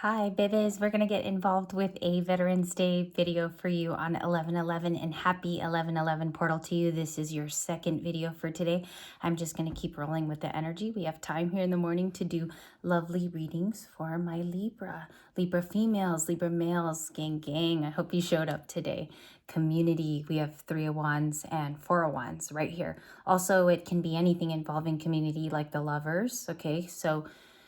Hi, babies. We're going to get involved with a Veterans Day video for you on 11/11 and happy 11/11 portal to you. This is your second video for today. I'm just going to keep rolling with the energy. We have time here in the morning to do lovely readings for my Libra. Libra females, Libra males, gang. I hope you showed up today. Community, we have 3 of Wands and 4 of Wands right here. Also, it can be anything involving community like the Lovers, okay? So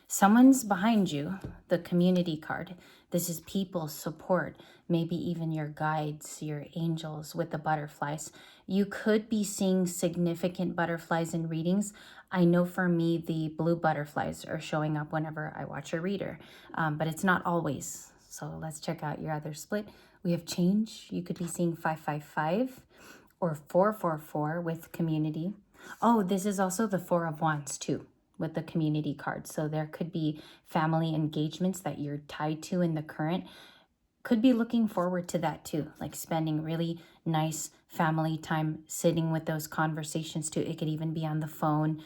someone's behind you, the community card. This is people, support, maybe even your guides, your angels with the butterflies. You could be seeing significant butterflies in readings. I know for me, the blue butterflies are showing up whenever I watch a reader, but it's not always. So let's check out your other split. We have change. You could be seeing 555 or 444 with community. Oh, this is also the 4 of Wands too, with the community card. So there could be family engagements that you're tied to in the current. Could be looking forward to that too, like spending really nice family time, sitting with those conversations too. It could even be on the phone,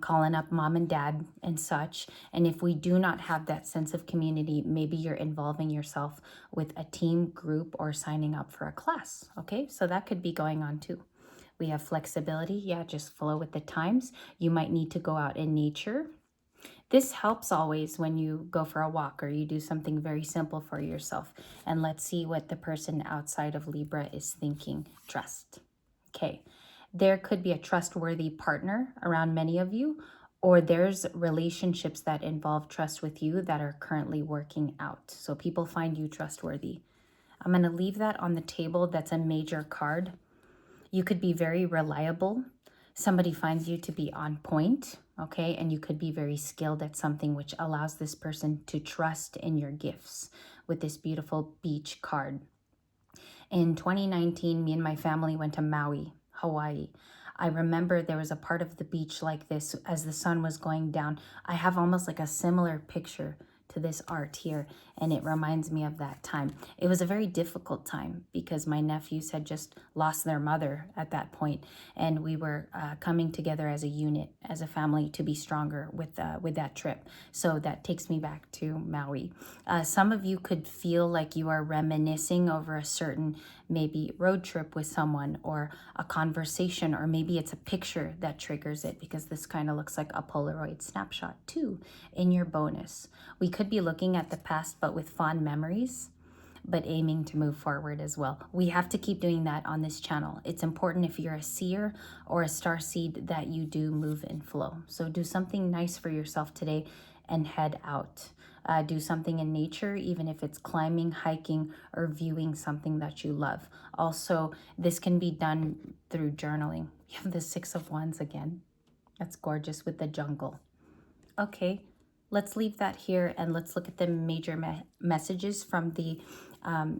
calling up mom and dad and such. And if we do not have that sense of community, maybe you're involving yourself with a team, group, or signing up for a class. Okay, so that could be going on too. We have flexibility. Yeah, just flow with the times. You might need to go out in nature. This helps always when you go for a walk or you do something very simple for yourself. And let's see what the person outside of Libra is thinking. Trust. Okay. There could be a trustworthy partner around many of you, or there's relationships that involve trust with you that are currently working out. So people find you trustworthy. I'm going to leave that on the table. That's a major card. You could be very reliable. Somebody finds you to be on point, okay? And you could be very skilled at something, which allows this person to trust in your gifts with this beautiful beach card. In 2019, me and my family went to Maui, Hawaii. I remember there was a part of the beach like this as the sun was going down. I have almost like a similar picture to this art here, and it reminds me of that time. It was a very difficult time because my nephews had just lost their mother at that point, and we were coming together as a unit, as a family, to be stronger with that trip. So that takes me back to Maui. Some of you could feel like you are reminiscing over a certain maybe road trip with someone or a conversation, or maybe it's a picture that triggers it, because this kind of looks like a Polaroid snapshot too in your bonus. We could be looking at the past but with fond memories, but aiming to move forward as well. We have to keep doing that on this channel. It's important if you're a seer or a star seed that you do move and flow. So do something nice for yourself today and head out. Do something in nature, even if it's climbing, hiking, or viewing something that you love. Also, this can be done through journaling. You have the 6 of Wands again. That's gorgeous with the jungle. Okay, let's leave that here and let's look at the major messages from the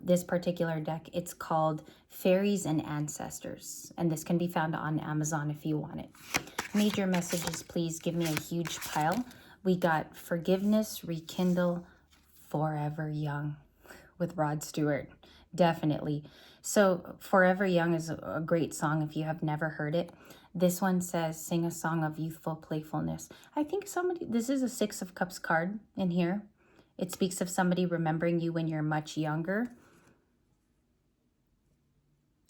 this particular deck. It's called Fairies and Ancestors, and this can be found on Amazon if you want it. Major messages, please give me a huge pile. We got Forgiveness, Rekindle, Forever Young with Rod Stewart. Definitely. So Forever Young is a great song if you have never heard it. This one says, sing a song of youthful playfulness. I think this is a 6 of Cups card in here. It speaks of somebody remembering you when you're much younger.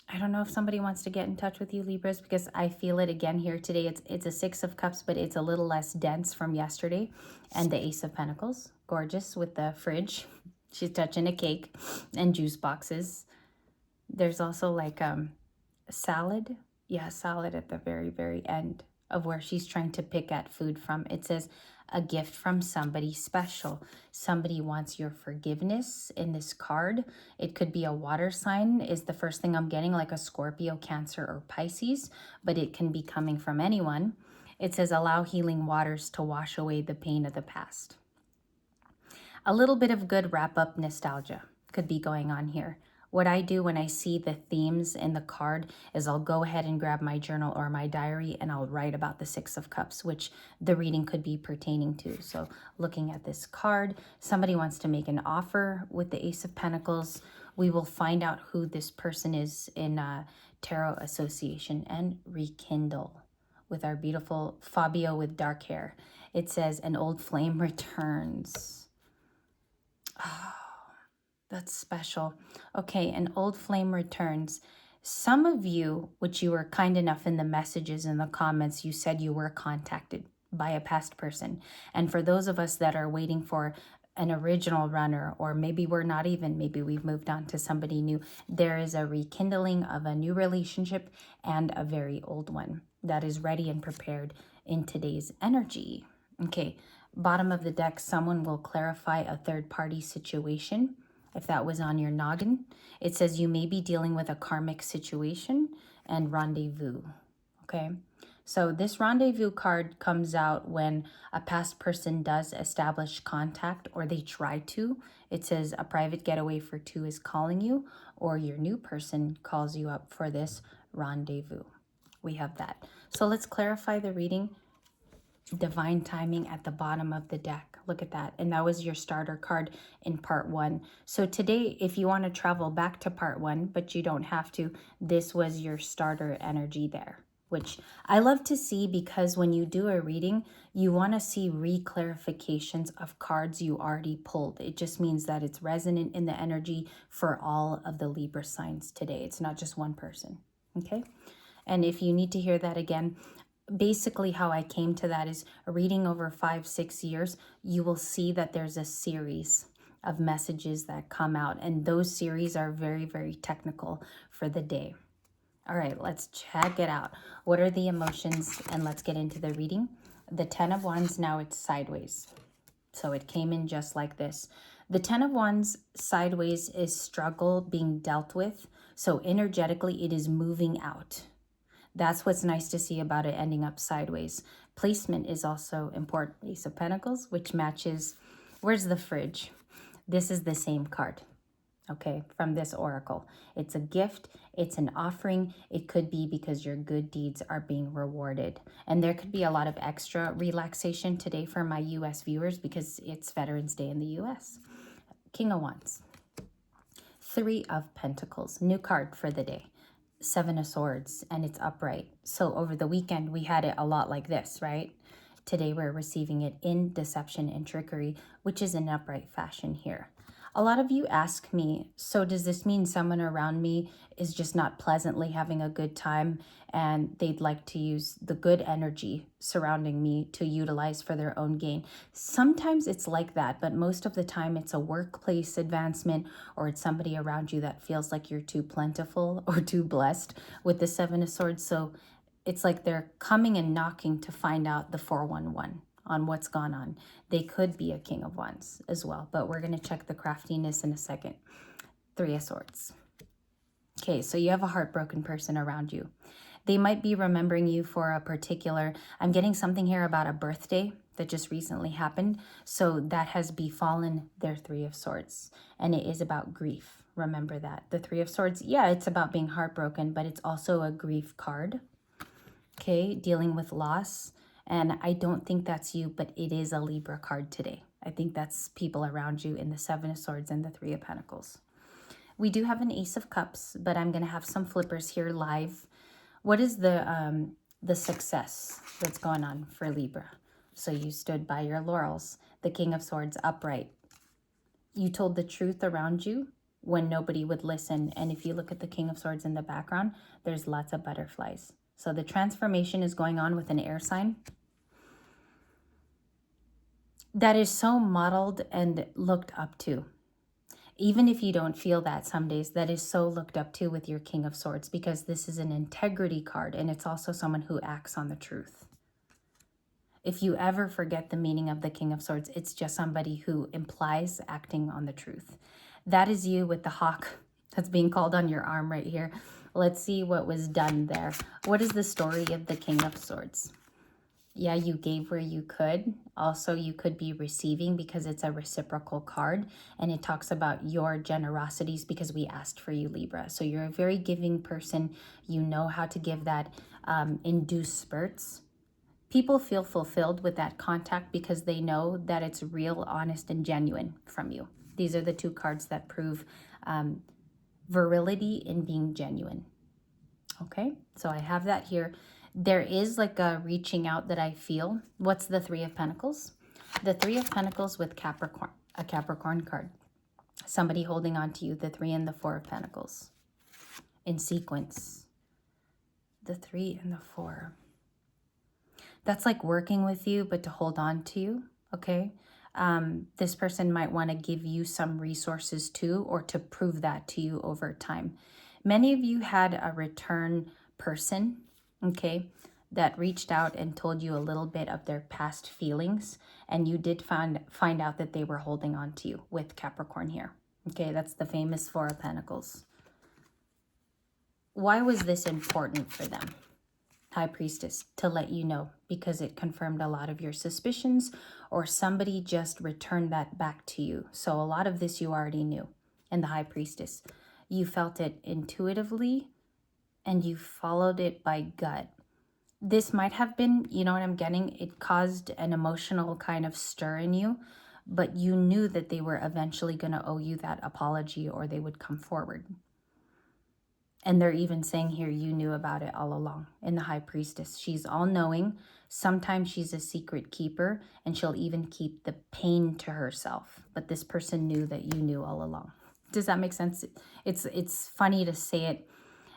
I don't know if somebody wants to get in touch with you, Libras, because I feel it again here today. It's a 6 of Cups, but it's a little less dense from yesterday. And the Ace of Pentacles, gorgeous with the fridge. She's touching a cake and juice boxes. There's also like salad. Yeah, salad at the very, very end of where she's trying to pick at food from. It says, a gift from somebody special. Somebody wants your forgiveness in this card. It could be a water sign is the first thing I'm getting, like a Scorpio, Cancer, or Pisces, but it can be coming from anyone. It says, allow healing waters to wash away the pain of the past. A little bit of good wrap-up nostalgia could be going on here. What I do when I see the themes in the card is I'll go ahead and grab my journal or my diary and I'll write about the 6 of Cups, which the reading could be pertaining to. So looking at this card, somebody wants to make an offer with the Ace of Pentacles. We will find out who this person is in Tarot Association and rekindle with our beautiful Fabio with dark hair. It says, an old flame returns. That's special. Okay, an old flame returns. Some of you, which you were kind enough in the messages in the comments, you said you were contacted by a past person. And for those of us that are waiting for an original runner, or maybe we're not even, maybe we've moved on to somebody new, there is a rekindling of a new relationship and a very old one that is ready and prepared in today's energy. Okay, bottom of the deck, someone will clarify a third-party situation. If that was on your noggin, it says you may be dealing with a karmic situation and rendezvous. Okay, so this rendezvous card comes out when a past person does establish contact, or they try to. It says a private getaway for two is calling you, or your new person calls you up for this rendezvous. We have that. So let's clarify the reading. Divine timing at the bottom of the deck. Look at that. And that was your starter card in part 1. So today, if you want to travel back to part 1, but you don't have to, this was your starter energy there, which I love to see, because when you do a reading, you want to see reclarifications of cards you already pulled. It just means that it's resonant in the energy for all of the Libra signs today. It's not just one person. Okay. And if you need to hear that again, basically how I came to that is a reading over 5-6 years, you will see that there's a series of messages that come out, and those series are very, very technical for the day. All right, let's check it out. What are the emotions? And let's get into the reading. The 10 of Wands, now it's sideways. So it came in just like this. The 10 of Wands sideways is struggle being dealt with. So energetically, it is moving out. That's what's nice to see about it ending up sideways. Placement is also important. Ace of Pentacles, which matches, where's the fridge? This is the same card, okay, from this oracle. It's a gift. It's an offering. It could be because your good deeds are being rewarded. And there could be a lot of extra relaxation today for my U.S. viewers because it's Veterans Day in the U.S. King of Wands. 3 of Pentacles, new card for the day. 7 of Swords, and it's upright. So over the weekend, we had it a lot like this, right? Today, we're receiving it in deception and trickery, which is in upright fashion here. A lot of you ask me, so does this mean someone around me is just not pleasantly having a good time and they'd like to use the good energy surrounding me to utilize for their own gain? Sometimes it's like that, but most of the time it's a workplace advancement, or it's somebody around you that feels like you're too plentiful or too blessed with the 7 of Swords. So it's like they're coming and knocking to find out the 411 on what's gone on. They could be a King of Wands as well, but we're going to check the craftiness in a second. 3 of Swords. Okay, so you have a heartbroken person around you. They might be remembering you for a particular, I'm getting something here about a birthday that just recently happened. So that has befallen their 3 of Swords, and it is about grief. Remember that. The 3 of Swords, yeah, it's about being heartbroken, but it's also a grief card. Okay, dealing with loss. And I don't think that's you, but it is a Libra card today. I think that's people around you in the 7 of Swords and the 3 of Pentacles. We do have an Ace of Cups, but I'm going to have some flippers here live. What is the success that's going on for Libra? So you stood by your laurels. The King of Swords upright. You told the truth around you when nobody would listen. And if you look at the King of Swords in the background, there's lots of butterflies. So the transformation is going on with an air sign that is so modeled and looked up to. Even if you don't feel that some days, that is so looked up to with your King of Swords, because this is an integrity card, and it's also someone who acts on the truth. If you ever forget the meaning of the King of Swords, it's just somebody who implies acting on the truth. That is you with the hawk that's being called on your arm right here. Let's see what was done there. What is the story of the King of Swords? Yeah, you gave where you could. Also, you could be receiving because it's a reciprocal card, and it talks about your generosities because we asked for you, Libra. So you're a very giving person. You know how to give that in due spurts. People feel fulfilled with that contact because they know that it's real, honest, and genuine from you. These are the 2 cards that prove virility in being genuine. Okay, so I have that here. There is like a reaching out that I feel. What's the 3 of Pentacles? The 3 of Pentacles with Capricorn, a Capricorn card. Somebody holding on to you, the 3 and the 4 of Pentacles. In sequence. The 3 and the 4. That's like working with you, but to hold on to you, okay? This person might want to give you some resources too, or to prove that to you over time. Many of you had a return person, okay, that reached out and told you a little bit of their past feelings, and you did find out that they were holding on to you with Capricorn here. Okay, that's the famous 4 of Pentacles. Why was this important for them? High Priestess, to let you know, because it confirmed a lot of your suspicions, or somebody just returned that back to you. So a lot of this you already knew. And the High Priestess, you felt it intuitively and you followed it by gut. This might have been, you know what I'm getting? It caused an emotional kind of stir in you, but you knew that they were eventually going to owe you that apology, or they would come forward. And they're even saying here, you knew about it all along. In the High Priestess, she's all-knowing. Sometimes she's a secret keeper, and she'll even keep the pain to herself. But this person knew that you knew all along. Does that make sense? It's funny to say it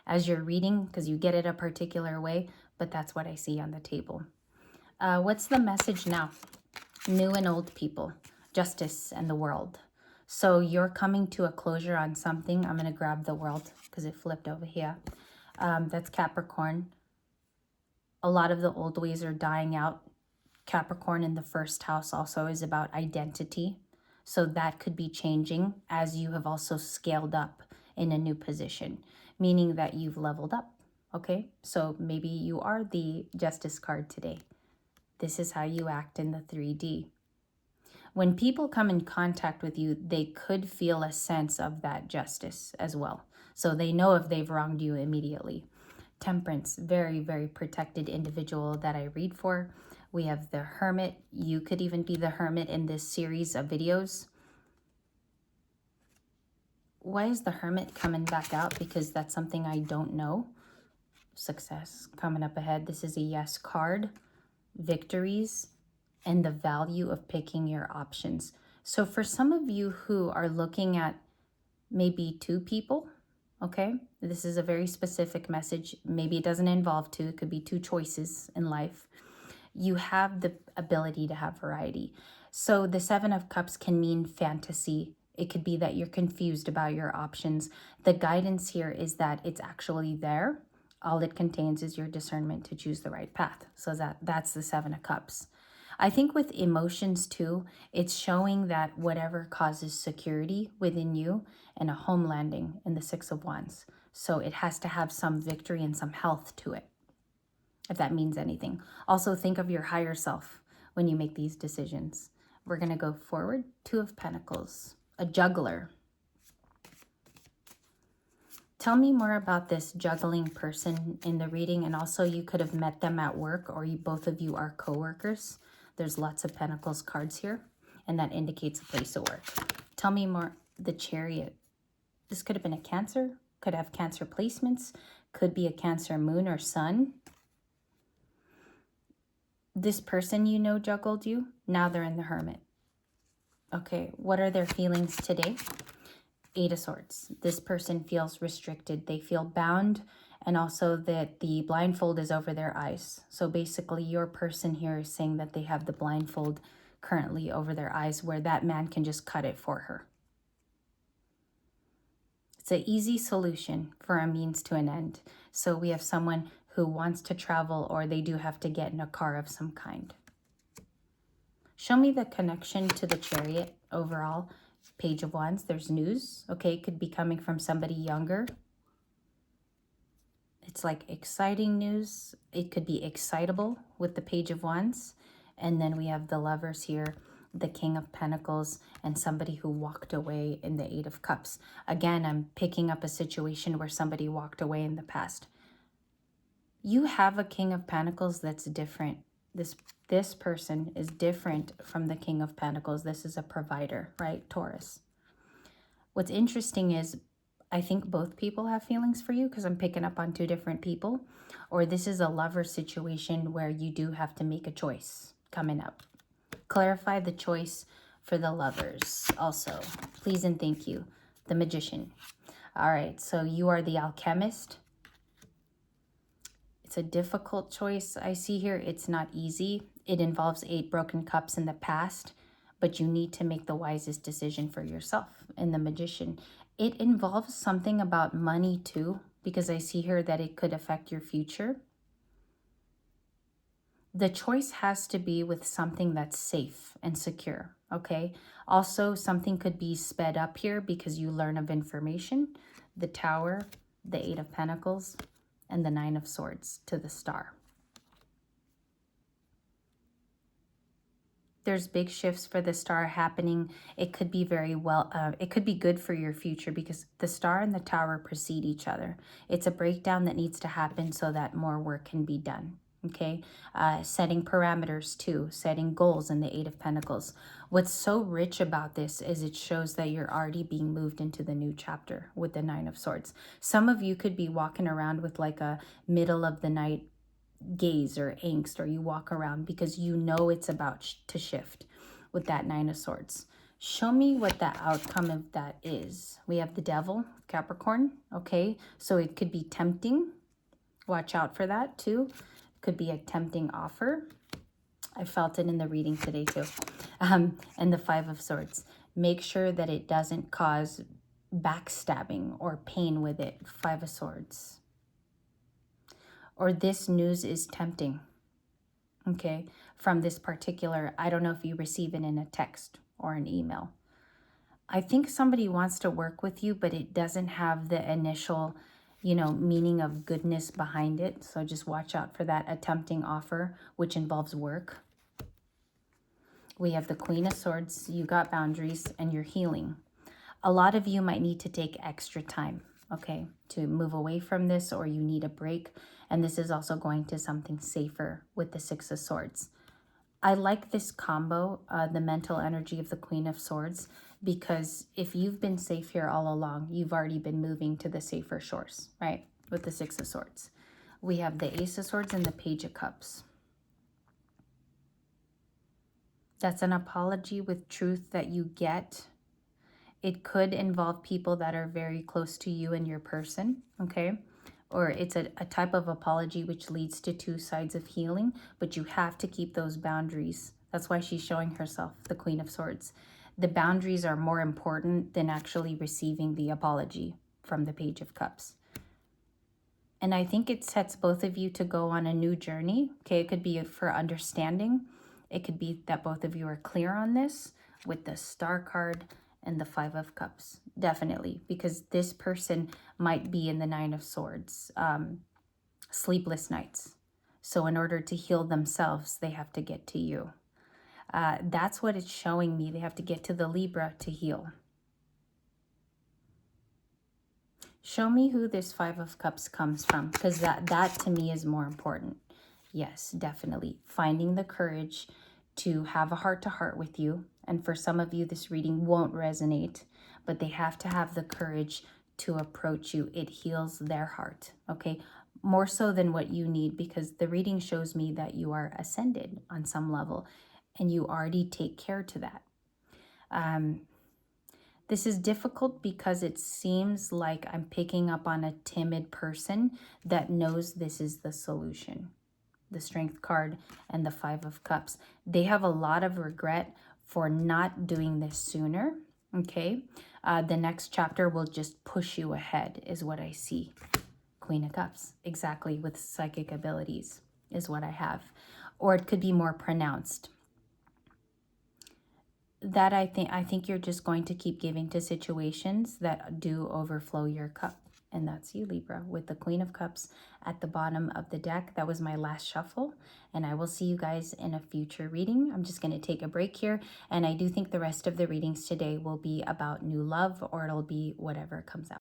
as you're reading, because you get it a particular way, but that's what I see on the table. What's the message now? New and old people, justice, and the world. So you're coming to a closure on something. I'm going to grab the world because it flipped over here. That's Capricorn. A lot of the old ways are dying out. Capricorn in the first house also is about identity. So that could be changing as you have also scaled up in a new position, meaning that you've leveled up. Okay, so maybe you are the Justice card today. This is how you act in the 3D. When people come in contact with you, they could feel a sense of that justice as well. So they know if they've wronged you immediately. Temperance, very, very protected individual that I read for. We have the Hermit. You could even be the Hermit in this series of videos. Why is the Hermit coming back out? Because that's something I don't know. Success coming up ahead. This is a yes card. Victories. And the value of picking your options. So for some of you who are looking at maybe 2 people, okay, this is a very specific message. Maybe it doesn't involve 2. It could be 2 choices in life. You have the ability to have variety. So the 7 of Cups can mean fantasy. It could be that you're confused about your options. The guidance here is that it's actually there. All it contains is your discernment to choose the right path. So that's the 7 of Cups. I think with emotions too, it's showing that whatever causes security within you and a home landing in the 6 of Wands. So it has to have some victory and some health to it, if that means anything. Also think of your higher self when you make these decisions. We're going to go forward. 2 of Pentacles, a juggler. Tell me more about this juggling person in the reading, and also you could have met them at work, or both of you are co-workers. There's lots of Pentacles cards here, and that indicates a place of work. Tell me more. The Chariot. This could have been a Cancer, could have Cancer placements, could be a Cancer moon or sun. This person you know juggled you. Now they're in the Hermit. Okay, what are their feelings today? 8 of Swords. This person feels restricted. They feel bound, and also that the blindfold is over their eyes. So basically your person here is saying that they have the blindfold currently over their eyes, where that man can just cut it for her. It's an easy solution for a means to an end. So we have someone who wants to travel, or they do have to get in a car of some kind. Show me the connection to the Chariot overall. Page of Wands, there's news. Okay, it could be coming from somebody younger. It's like exciting news. It could be excitable with the Page of Wands. And then we have the Lovers here, the King of Pentacles, and somebody who walked away in the 8 of Cups. Again, I'm picking up a situation where somebody walked away in the past. You have a King of Pentacles that's different. This person is different from the King of Pentacles. This is a provider, right? Taurus. What's interesting is I think both people have feelings for you, because I'm picking up on 2 different people. Or this is a lover situation where you do have to make a choice coming up. Clarify the choice for the Lovers also. Please and thank you. The Magician. All right, so you are the Alchemist. It's a difficult choice I see here. It's not easy. It involves 8 broken cups in the past, but you need to make the wisest decision for yourself. In the Magician, it involves something about money too, because I see here that it could affect your future. The choice has to be with something that's safe and secure, okay? Also, something could be sped up here because you learn of information. The Tower, the 8 of Pentacles, and the 9 of Swords to the Star. There's big shifts for the Star happening. It could be it could be good for your future because the Star and the Tower precede each other. It's a breakdown that needs to happen so that more work can be done. Okay, setting parameters too, setting goals in the 8 of Pentacles. What's so rich about this is it shows that you're already being moved into the new chapter with the 9 of Swords. Some of you could be walking around with like a middle of the night gaze or angst, or you walk around because you know it's about to shift with that 9 of Swords. Show me what the outcome of that is. We have the Devil, Capricorn, okay? So it could be tempting. Watch out for that too. Could be a tempting offer. I felt it in the reading today too. And the 5 of Swords. Make sure that it doesn't cause backstabbing or pain with it. 5 of Swords. Or this news is tempting, okay, from this particular, I don't know if you receive it in a text or an email. I think somebody wants to work with you, but it doesn't have the initial, meaning of goodness behind it. So just watch out for that. A tempting offer, which involves work. We have the Queen of Swords. You got boundaries and you're healing. A lot of you might need to take extra time, okay, to move away from this, or you need a break. And this is also going to something safer with the 6 of Swords. I like this combo, the mental energy of the Queen of Swords, because if you've been safe here all along, you've already been moving to the safer shores, right? With the 6 of Swords. We have the Ace of Swords and the Page of Cups. That's an apology with truth that you get. It could involve people that are very close to you and your person, okay? Or it's a type of apology which leads to 2 sides of healing, but you have to keep those boundaries. That's why she's showing herself, the Queen of Swords. The boundaries are more important than actually receiving the apology from the Page of Cups. And I think it sets both of you to go on a new journey, okay? It could be for understanding. It could be that both of you are clear on this with the Star card and the 5 of Cups, definitely, because this person might be in the 9 of Swords, sleepless nights. So in order to heal themselves, they have to get to you. That's what it's showing me. They have to get to the Libra to heal. Show me who this 5 of Cups comes from, because that to me is more important. Yes, definitely. Finding the courage to have a heart-to-heart with you. And for some of you, this reading won't resonate, but they have to have the courage to approach you. It heals their heart, okay? More so than what you need, because the reading shows me that you are ascended on some level, and you already take care to that. This is difficult because it seems like I'm picking up on a timid person that knows this is the solution. The Strength card and the 5 of Cups. They have a lot of regret for not doing this sooner, okay? The next chapter will just push you ahead is what I see. Queen of Cups, exactly, with psychic abilities is what I have. Or it could be more pronounced. That I think you're just going to keep giving to situations that do overflow your cup. And that's you, Libra, with the Queen of Cups at the bottom of the deck. That was my last shuffle, and I will see you guys in a future reading. I'm just going to take a break here, and I do think the rest of the readings today will be about new love, or it'll be whatever comes out.